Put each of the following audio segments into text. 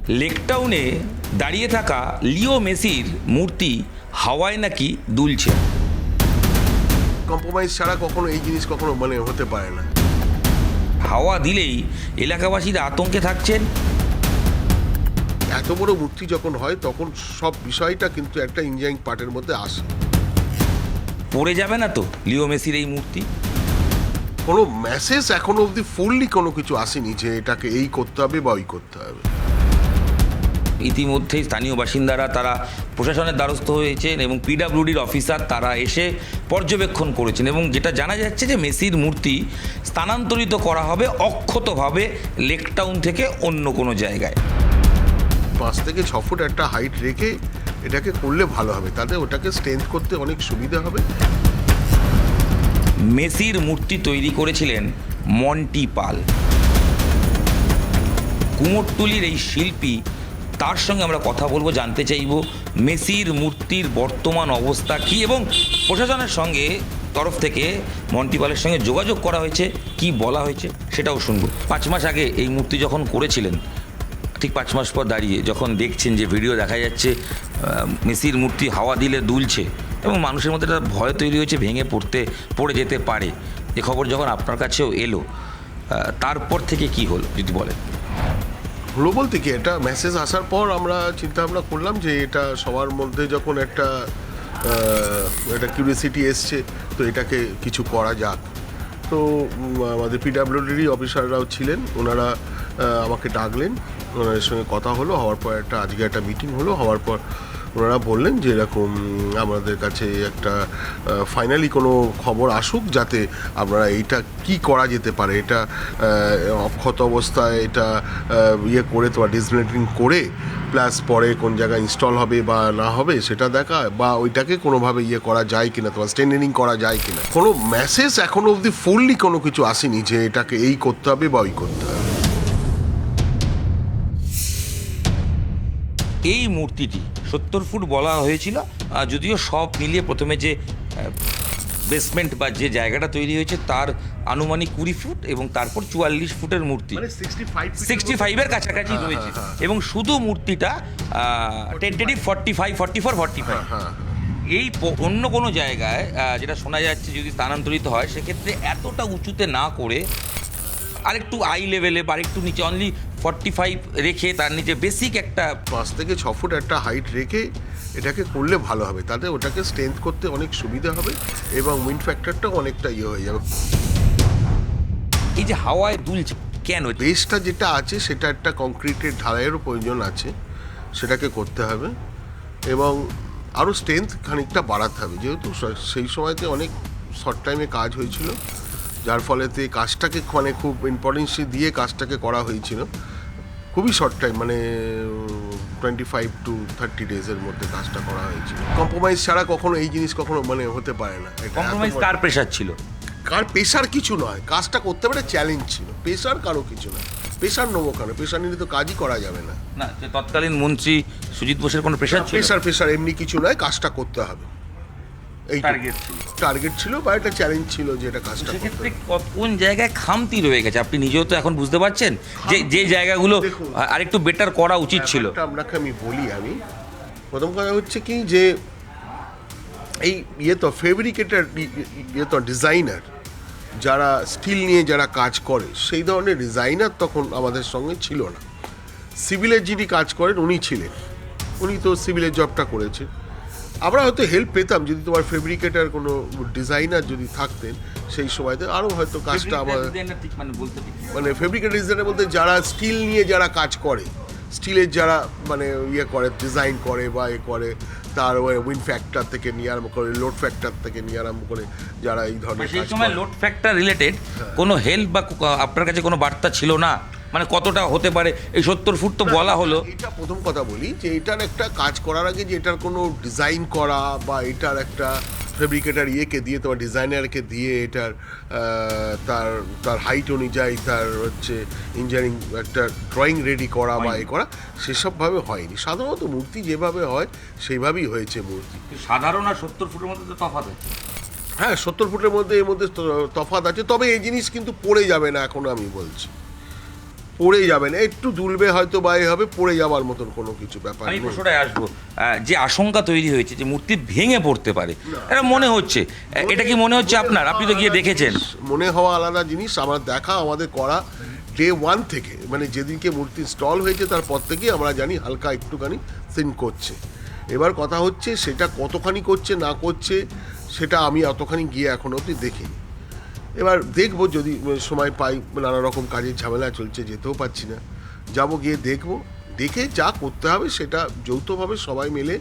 লেকটাউনে দাঁড়িয়ে থাকা লিও মেসির মূর্তি হাওয়ায় নাকি দুলছে। কম্প্রোমাইজ ছাড়া কখনো এই জিনিস কখনো হতে পারে না। হাওয়া দিলেই এলাকাবাসীরা আতঙ্কে থাকছেন। এত বড় মূর্তি যখন হয় তখন সব বিষয়টা কিন্তু একটা ইঞ্জিনিয়ারিং পার্টের মধ্যে আসে। পড়ে যাবে না তো লিও মেসির এই মূর্তি? কোনো মেসেজ এখনো অবধি ফুললি কোনো কিছু আসেনি যে এটাকে এই করতে হবে বা ওই করতে হবে। ইতিমধ্যেই স্থানীয় বাসিন্দারা তারা প্রশাসনের দ্বারস্থ হয়েছেন এবং পিডব্লিউডির অফিসার তারা এসে পর্যবেক্ষণ করেছেন এবং যেটা জানা যাচ্ছে যে মেসির মূর্তি স্থানান্তরিত করা হবে অক্ষতভাবে লেকটাউন থেকে অন্য কোনো জায়গায়। 5 থেকে 6 ফুট একটা হাইট রেখে এটাকে করলে ভালো হবে, তাতে ওটাকে স্ট্রেংথ করতে অনেক সুবিধা হবে। মেসির মূর্তি তৈরি করেছিলেন মন্টি পাল। কুমোরটুলির এই শিল্পী, তার সঙ্গে আমরা কথা বলবো, জানতে চাইব মেসির মূর্তির বর্তমান অবস্থা কী এবং প্রশাসনের সঙ্গে তরফ থেকে মন্টি পালের সঙ্গে যোগাযোগ করা হয়েছে, কি বলা হয়েছে সেটাও শুনবো। 5 মাস আগে এই মূর্তি যখন করেছিলেন, ঠিক 5 মাস পর দাঁড়িয়ে যখন দেখছেন যে ভিডিও দেখা যাচ্ছে মেসির মূর্তি হাওয়া দিলে দুলছে এবং মানুষের মধ্যে একটা ভয় তৈরি হয়েছে ভেঙে পড়ে যেতে পারে, এ খবর যখন আপনার কাছেও এলো, তারপর থেকে কি হলো যদি বলেন? হলো বলতে কি, এটা মেসেজ আসার পর আমরা চিন্তা ভাবনা করলাম যে এটা সবার মধ্যে যখন একটা কিউরিয়াসিটি এসছে, তো এটাকে কিছু করা যাক। তো আমাদের পিডব্লিউডি অফিসাররাও ছিলেন, ওনারা আমাকে ডাকলেন, ওনাদের সঙ্গে কথা হলো, হওয়ার পর আজকে একটা মিটিং হলো। হওয়ার পর ওনারা বললেন যে এরকম আমাদের কাছে একটা ফাইনালি কোনো খবর আসুক, যাতে আমরা এইটা কি করা যেতে পারে, এটা অক্ষত অবস্থায় এটা করে তোমার ডিসমেন্টলিং করে প্লাস পরে কোন জায়গায় ইনস্টল হবে বা না হবে সেটা দেখা, বা ওইটাকে কোনোভাবে করা যায় কিনা, তোমার স্ট্রেন্থেনিং করা যায় কিনা। কোনো মেসেজ এখনো অবধি ফুললি কোনো কিছু আসেনি যে এটাকে এই করতে হবে বা ওই করতে হবে। এই মূর্তিটি 70 ফুট বলা হয়েছিল, যদিও সব মিলিয়ে প্রথমে যে বেসমেন্ট বা যে জায়গাটা তৈরি হয়েছে তার আনুমানিক 20 ফুট এবং তারপর 44 ফুটের মূর্তি, 65-এর কাছাকাছি রয়েছে এবং শুধু মূর্তিটা টেন্টেটিভ 45 এই অন্য কোনো জায়গায় যেটা শোনা যাচ্ছে যদি স্থানান্তরিত হয় সেক্ষেত্রে এতটা উঁচুতে না করে আরেকটু আই লেভেলে বা আরেকটু নিচে অনলি 45 রেখে তার নিচে বেসিক একটা 5 থেকে 6 ফুট একটা হাইট রেখে এটাকে করলে ভালো হবে, তাতে ওটাকে স্ট্রেংথ করতে অনেক সুবিধা হবে এবং উইন্ড ফ্যাক্টরটা অনেকটা হয়ে যাবে। এই যে হাওয়ায় দুলছে কেন? বেসটা যেটা আছে সেটা একটা কংক্রিটের ঢালাইয়েরও প্রয়োজন আছে, সেটাকে করতে হবে এবং আরও স্ট্রেংথ খানিকটা বাড়াতে হবে, যেহেতু সেই সময়তে অনেক শর্ট টাইমে কাজ হয়েছিল, যার ফলেতে কাজটাকে খুব ইম্পর্টেন্স দিয়ে কাজটাকে করা হয়েছিল। খুবই শর্ট টাইম, 25 to 30 ডেজের মধ্যে কাজটা করা হয়েছিল। কম্প্রোমাইজ ছাড়া কখনো এই জিনিস কখনো হতে পারে না। কম্প্রোমাইজ কার প্রেশার ছিল? কার প্রেশার কিছু নয়, কাজটা করতে পারে চ্যালেঞ্জ ছিল, প্রেশার কারো কিছু নয়। প্রেশার নেবো কেন? প্রেশার নিলে তো কাজই করা যাবে না। না, তৎকালীন মন্ত্রী সুজিত বোসের কোনো প্রেশার ছিল? প্রেশার এমনি কিছু নয়, কাজটা করতে হবে, এই টার্গেট ছিল বা একটা চ্যালেঞ্জ ছিল যে এটা কাজটা করতে হবে। কোন জায়গায় খামতি রয়ে গেছে আপনি নিজেও তো এখন বুঝতে পারছেন যে জায়গাগুলো আরেকটু বেটার করা উচিত ছিল। আপনাকে আমি বলি, আমি প্রথম কথা হচ্ছে কি যে এই তো ফেব্রিকেটার তো ডিজাইনার, যারা স্টিল নিয়ে যারা কাজ করে সেই ধরনের ডিজাইনার তখন আমাদের সঙ্গে ছিল না। সিভিলের যিনি কাজ করেন উনি ছিলেন, উনি তো সিভিলের জবটা করেছে। আমরা হয়তো হেল্প পেতাম যদি তোমার ফেব্রিকেটার কোনো ডিজাইনার যদি থাকতেন সেই সময়তে, আরও হয়তো কাজটা আমার ফেব্রিকেটার ডিজাইনার বলতে যারা স্টিল নিয়ে যারা কাজ করে, স্টিলের যারা করে ডিজাইন করে বা করে, তার উইন্ড ফ্যাক্টর থেকে নিয়ে আরম্ভ করে লোড ফ্যাক্টর থেকে নিয়ে আরম্ভ করে যারা এই ধরনের সেই সময় লোড ফ্যাক্টর রিলেটেড কোনো হেল্প বা আপনার কাছে কোনো বার্তা ছিল না? কতটা হতে পারে এই 70 ফুট তো বলা হলো। এটা প্রথম কথা বলি যে এটার একটা কাজ করার আগে যে এটার কোনো ডিজাইন করা বা এটার একটা ফেব্রিকেটার দিয়ে তোমার ডিজাইনারকে দিয়ে এটার তার হাইট অনুযায়ী তার ইঞ্জিনিয়ারিং একটা ড্রয়িং রেডি করা বা করা, সেসবভাবে হয়নি। সাধারণত মূর্তি যেভাবে হয় সেইভাবেই হয়েছে মূর্তি। সাধারণ আর 70 ফুটের মধ্যে তো তফাৎ আছে। হ্যাঁ, 70 ফুটের মধ্যে এর মধ্যে তফাৎ আছে, তবে এই জিনিস কিন্তু পড়ে যাবে না এখনো, আমি বলছি পড়ে যাবে না, একটু দুলবে হয়তো বা এ হবে, পড়ে যাওয়ার মতন কোনো কিছু ব্যাপার আমি নেই। প্রশ্নটায় আসবো, যে আশঙ্কা তৈরি হয়েছে যে মূর্তি ভেঙে পড়তে পারে, এটা মনে হচ্ছে, এটা কি মনে হচ্ছে আপনার? আপনি তো গিয়ে দেখেছেন। মনে হওয়া আলাদা জিনিস, আমার দেখা, আমাদের করা ডে 1 থেকে, মানে যেদিনকে মূর্তি স্টল হয়েছে তারপর থেকেই আমরা জানি হালকা একটুখানি সিন করছে। এবার কথা হচ্ছে সেটা কতখানি করছে না করছে সেটা আমি অতখানি গিয়ে এখনো অবধি দেখিনি। এবার দেখবো যদি সময় পাই, নানা রকম কাজের ঝামেলা চলছে, যেতেও পারছি না, যাবো গিয়ে দেখবো, দেখে যা করতে হবে সেটা যৌথভাবে সবাই মিলে,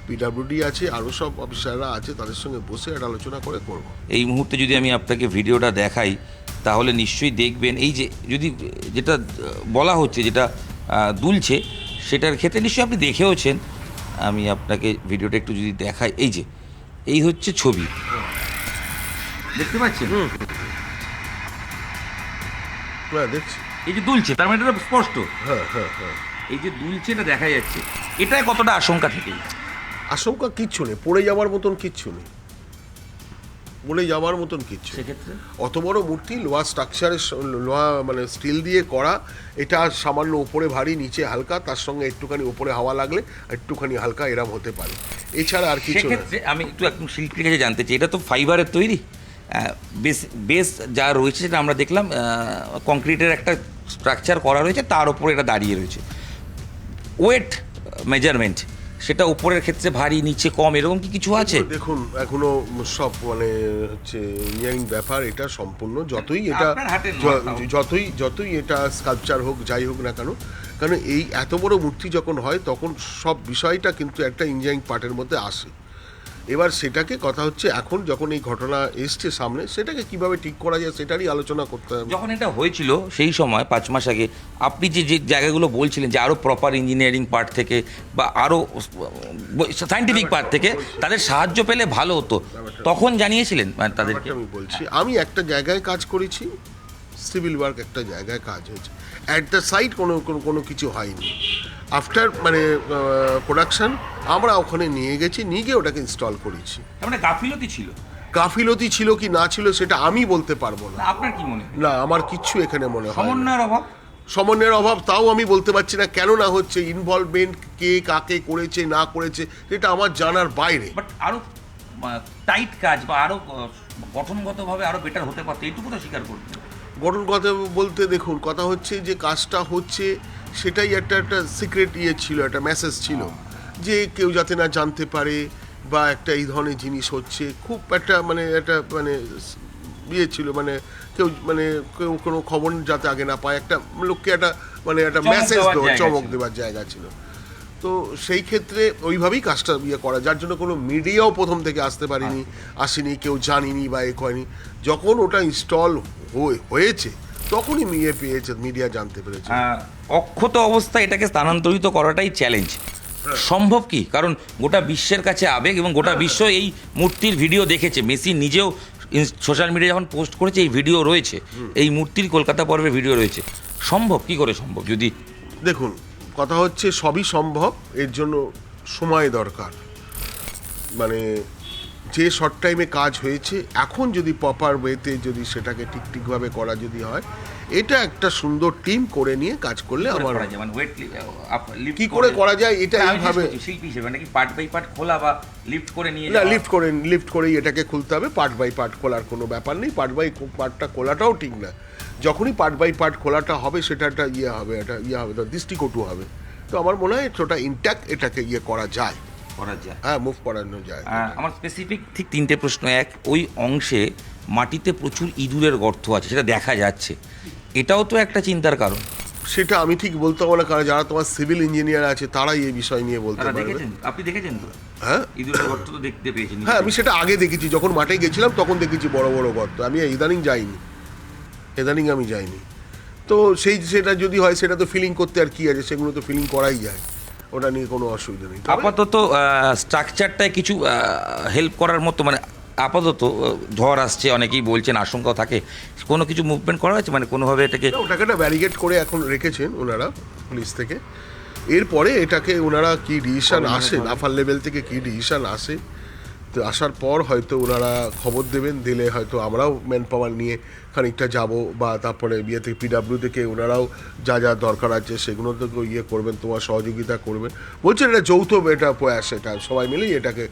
পিডাব্লিউডি আছে, আরও সব অফিসাররা আছে, তাদের সঙ্গে বসে একটা আলোচনা করে করবো। এই মুহূর্তে যদি আমি আপনাকে ভিডিওটা দেখাই তাহলে নিশ্চয়ই দেখবেন এই যে যদি যেটা বলা হচ্ছে, যেটা দুলছে, সেটার ক্ষেত্রে নিশ্চয়ই আপনি দেখেওছেন। আমি আপনাকে ভিডিওটা একটু যদি দেখাই, এই হচ্ছে ছবি, দেখতে পাচ্ছেন? হ্যাঁ দেখছি, এই যে দুলছে, তার মানে এটা স্পষ্ট, হ্যাঁ হ্যাঁ হ্যাঁ। এই যে দুলছে এটা দেখা যাচ্ছে। এটাই কতটা আশঙ্কা থেকে? আশঙ্কা কিচ্ছু নেই, পড়ে যাওয়ার মতন কিচ্ছু নেই, পড়ে যাওয়ার মতন কিচ্ছু নেই। সেক্ষেত্রে অত বড় মূর্তি, লোহা স্ট্রাকচারের, লোহা মানে স্টিল দিয়ে করা, এটা সামান্য উপরে ভারী নিচে হালকা, তার সঙ্গে একটুখানি উপরে হাওয়া লাগলে একটুখানি হালকা এরম হতে পারে, এছাড়া আর কিছু না। সেক্ষেত্রে আমি একটু একদম শিল্পীর কাছে জানতে চাই, এটা তো ফাইবারের তৈরি, বেশ বেশ যা রয়েছে সেটা আমরা দেখলাম কংক্রিটের একটা স্ট্রাকচার করা রয়েছে, তার উপরে এটা দাঁড়িয়ে রয়েছে। ওয়েট মেজারমেন্ট সেটা উপরের ক্ষেত্রে ভারী, নিচে কম, এরকম কি কিছু আছে? দেখুন এখনো সব মানে হচ্ছে ইঞ্জিনিয়ারিং ব্যাপার, এটা সম্পূর্ণ যতই এটা আপনার হাতের যতই এটা স্কাল্পচার হোক, যাই হোক না কেন, কারণ এই এত বড় মূর্তি যখন হয় তখন সব বিষয়টা কিন্তু একটা ইঞ্জিনিয়ারিং পার্টের মধ্যে আসে। এবার সেটাকে কথা হচ্ছে এখন যখন এই ঘটনা এসছে সামনে, সেটাকে কিভাবে ঠিক করা যায় সেটারই আলোচনা করতে হবে। যখন এটা হয়েছিল সেই সময় 5 মাস আগে, আপনি যে যে জায়গাগুলো বলছিলেন যে আরও প্রপার ইঞ্জিনিয়ারিং পার্ট থেকে বা আরও সায়েন্টিফিক পার্ট থেকে তাদের সাহায্য পেলে ভালো হতো, তখন জানিয়েছিলেন মানে তাদেরকে? আমি বলছি, আমি একটা জায়গায় কাজ করেছি, সিভিল ওয়ার্ক একটা জায়গায় কাজ হয়েছে, অ্যাট দ্য সাইট কোনো কিছু হয়নি। আফটার মানে প্রোডাকশন আমরা ওখানে নিয়ে গেছি, নিয়ে গিয়ে ওটাকে ইনস্টল করেছি। তার মানে গাফিলতি ছিল? গাফিলতি ছিল কি না ছিল সেটা আমি বলতে পারবো না। না, আপনার কি মনে হয়? না, আমার কিচ্ছু এখানে মনে হয় না। সমন্বয়ের অভাব? সমন্বয়ের অভাব তাও আমি বলতে পারছি না, কেন না হচ্ছে, ইনভলভমেন্ট কে কাকে করেছে না করেছে সেটা আমার জানার বাইরে। বাট আরও টাইট কাজ বা আরও গঠনগতভাবে আরও বেটার হতে পারতো, এইটুকু তো স্বীকার করতে। গঠন কথা বলতে দেখুন, কথা হচ্ছে যে কাজটা হচ্ছে সেটাই একটা সিক্রেট ছিল, একটা মেসেজ ছিল যে কেউ যাতে না জানতে পারে, বা একটা এই ধরনের জিনিস হচ্ছে, খুব একটা মানে ছিল, মানে কেউ কোনো খবর যাতে আগে না পায়, একটা লোককে একটা মেসেজ দেওয়া, চমক দেওয়ার জায়গা ছিল। তো সেই ক্ষেত্রে ওইভাবেই কাজটা করা, যার জন্য কোনো মিডিয়াও প্রথম থেকে আসেনি, কেউ জানিনি বা করেনি। যখন ওটা ইনস্টল হয়েছে তখনই মিডিয়া জানতে পেরেছে। অক্ষত অবস্থায় এটাকে স্থানান্তরিত করাটাই চ্যালেঞ্জ। সম্ভব কি? কারণ গোটা বিশ্বের কাছে আবেগ, এবং গোটা বিশ্ব এই মূর্তির ভিডিও দেখেছে। মেসি নিজেও সোশ্যাল মিডিয়া যখন পোস্ট করেছে এই ভিডিও রয়েছে, এই মূর্তির কলকাতা পর্বের ভিডিও রয়েছে। সম্ভব কি করে সম্ভব? যদি দেখুন, কথা হচ্ছে সবই সম্ভব, এর জন্য সময় দরকার। মানে যে শর্ট টাইমে কাজ হয়েছে, এখন যদি প্রপার ওয়েতে যদি সেটাকে ঠিকভাবে করা যদি হয়, এটা একটা সুন্দর টিম করে নিয়ে কাজ করলে আমার কি করে করা যায়, এটা এইভাবে শিল্পী হিসেবে নাকি পার্ট বাই পার্ট খোলা বা লিফট করে নিয়ে না, লিফট করেই এটাকে খুলতে হবে। পার্ট বাই পার্ট খোলার কোনো ব্যাপার নেই, পার্ট বাই পার্টটা খোলাটাও ঠিক না। যখনই পার্ট বাই পার্ট খোলাটা হবে সেটা একটা হবে, দৃষ্টিকটু হবে। তো আমার মনে হয় ওটা ইনট্যাক্ট, এটাকে করা যায়, হ্যাঁ, মুভ করানো যায়। আমার স্পেসিফিক ঠিক 3টে প্রশ্ন। এক, ওই অংশে মাটিতে প্রচুর ইঁদুরের গর্ত আছে, সেটা দেখা যাচ্ছে, এটাও তো একটা চিন্তার কারণ। সেটা আমি ঠিক বলতে পারবো না, কারণ যারা তোমার সিভিল ইঞ্জিনিয়ার আছে তারাই এই বিষয় নিয়ে বলতে পারবে। আপনি দেখেছেন তো? হ্যাঁ, ইঁদুরের গর্ত তো দেখতে পেয়েছেন? হ্যাঁ, আমি সেটা আগে দেখেছি, যখন মাঠে গেছিলাম তখন দেখেছি বড় বড় গর্ত। আমি ইদানিং আমি যাইনি। তো সেটা যদি হয়, সেটা তো ফিলিং করতে আর কি আছে, সেগুলো তো ফিলিং করাই যায়, ওটা নিয়ে কোনো অসুবিধা নেই। আপাতত স্ট্রাকচারটায় কিছু হেল্প করার মতো, মানে আপাতত ঝড় আসছে, অনেকেই বলছেন, আশঙ্কাও থাকে, কোনো কিছু মুভমেন্ট করা হয়েছে, মানে কোনোভাবে ওটাকে একটা ব্যারিকেড করে এখন রেখেছেন ওনারা পুলিশ থেকে। এরপরে এটাকে ওনারা কি ডিসিশন আসে, নাফার লেভেল থেকে কি ডিসিশন আসে, তো আসার পর হয়তো ওনারা খবর দেবেন, দিলে হয়তো আমরাও ম্যান পাওয়ার নিয়ে খানিকটা যাব, বা তারপরে থেকে পিডাব্লিউ থেকে ওনারাও যা যা দরকার আছে সেগুলো থেকে করবেন, তোমার সহযোগিতা করবেন। বলছেন এটা যৌথ এটা প্রয়াস, এটা সবাই মিলেই এটাকে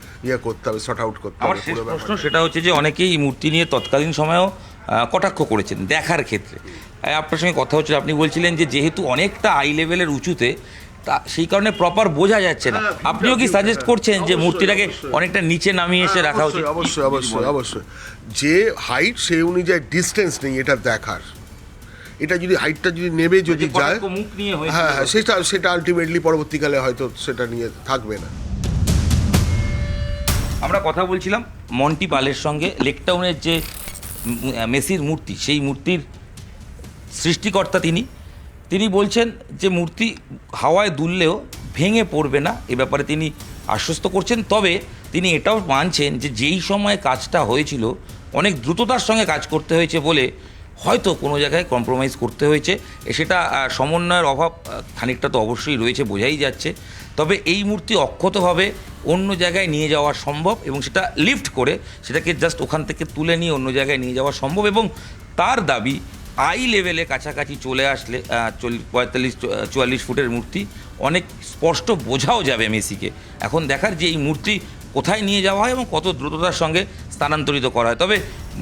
করতে হবে, শর্ট আউট করতে আমার হবে শেষ পুরো প্রশ্ন ব্যাপারটা। সেটা হচ্ছে যে অনেকেই মূর্তি নিয়ে তৎকালীন সময়েও কটাক্ষ করেছেন দেখার ক্ষেত্রে। আপনার সঙ্গে কথা হচ্ছে, আপনি বলছিলেন যে যেহেতু অনেকটা আই লেভেলের উঁচুতে, তা সেই কারণে প্রপার বোঝা যাচ্ছে না। হ্যাঁ, আপনিও কি সাজেস্ট করছেন যে অবশ্যই, মূর্তিটাকে অবশ্যই। অনেকটা নিচে নামিয়ে এসে রাখা উচিত? অবশ্যই অবশ্যই অবশ্যই, যে হাইট সেই অনুযায়ী ডিস্টেন্স নেই এটা দেখার। এটা যদি হাইটটা যদি নেবে যদি যায়, কটাক্ষ মুখ নিয়ে হয়েছিল। হ্যাঁ হ্যাঁ, সেটা আলটিমেটলি পরবর্তীকালে হয়তো সেটা নিয়ে থাকবে না। আমরা কথা বলছিলাম মন্টি পালের সঙ্গে, লেকটাউনের যে মেসির মূর্তি, সেই মূর্তির সৃষ্টিকর্তা তিনি বলছেন যে মূর্তি হাওয়ায় দুললেও ভেঙে পড়বে না, এ ব্যাপারে তিনি আশ্বস্ত করছেন। তবে তিনি এটাও মানছেন যে যেই সময়ে কাজটা হয়েছিল অনেক দ্রুততার সঙ্গে কাজ করতে হয়েছে বলে হয়তো কোনো জায়গায় কম্প্রোমাইজ করতে হয়েছে। সেটা সমন্বয়ের অভাব খানিকটা তো অবশ্যই রয়েছে, বোঝাই যাচ্ছে। তবে এই মূর্তি অক্ষতভাবে অন্য জায়গায় নিয়ে যাওয়া সম্ভব, এবং সেটা লিফট করে সেটাকে জাস্ট ওখান থেকে তুলে নিয়ে অন্য জায়গায় নিয়ে যাওয়া সম্ভব। এবং তার দাবি আই লেভেলে কাছাকাছি চলে আসলে 45-44 ফুটের মূর্তি অনেক স্পষ্ট বোঝাও যাবে মেসিকে। এখন দেখার যে এই মূর্তি কোথায় নিয়ে যাওয়া হয় এবং কত দ্রুততার সঙ্গে স্থানান্তরিত করা হয়। তবে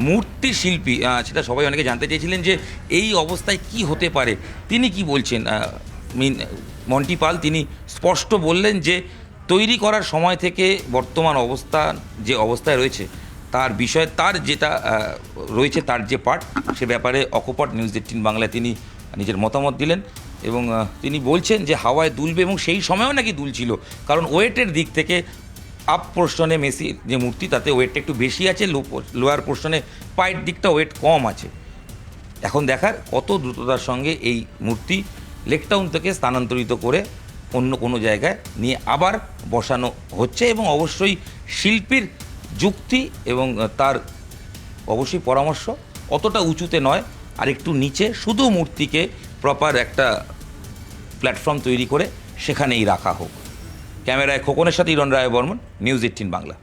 মূর্তি শিল্পী, সেটা সবাই অনেকে জানতে চেয়েছিলেন যে এই অবস্থায় কি হতে পারে, তিনি কি বলছেন মন্টি পাল, তিনি স্পষ্ট বললেন যে তৈরি করার সময় থেকে বর্তমান যে অবস্থায় রয়েছে তার বিষয়ে তার যেটা রয়েছে, তার যে পার্ট, সে ব্যাপারে অকপট নিউজ 18 বাংলায় তিনি নিজের মতামত দিলেন। এবং তিনি বলছেন যে হাওয়ায় দুলবে, এবং সেই সময়ও নাকি দুলছিল, কারণ ওয়েটের দিক থেকে আপ পোর্শনে মেসির যে মূর্তি তাতে ওয়েটটা একটু বেশি আছে, লোয়ার পোর্শনে পায়ের দিকটা ওয়েট কম আছে। এখন দেখার কত দ্রুততার সঙ্গে এই মূর্তি লেকটাউন থেকে স্থানান্তরিত করে অন্য কোনো জায়গায় নিয়ে আবার বসানো হচ্ছে। এবং অবশ্যই শিল্পীর যুক্তি এবং তার অবশ্যই পরামর্শ অতটা উঁচুতে নয়, আর একটু নিচে, শুধু মূর্তিকে প্রপার একটা প্ল্যাটফর্ম তৈরি করে সেখানেই রাখা হোক। ক্যামেরায় খোকনের সাথে ইরণ রায় বর্মন, নিউজ 18 বাংলা।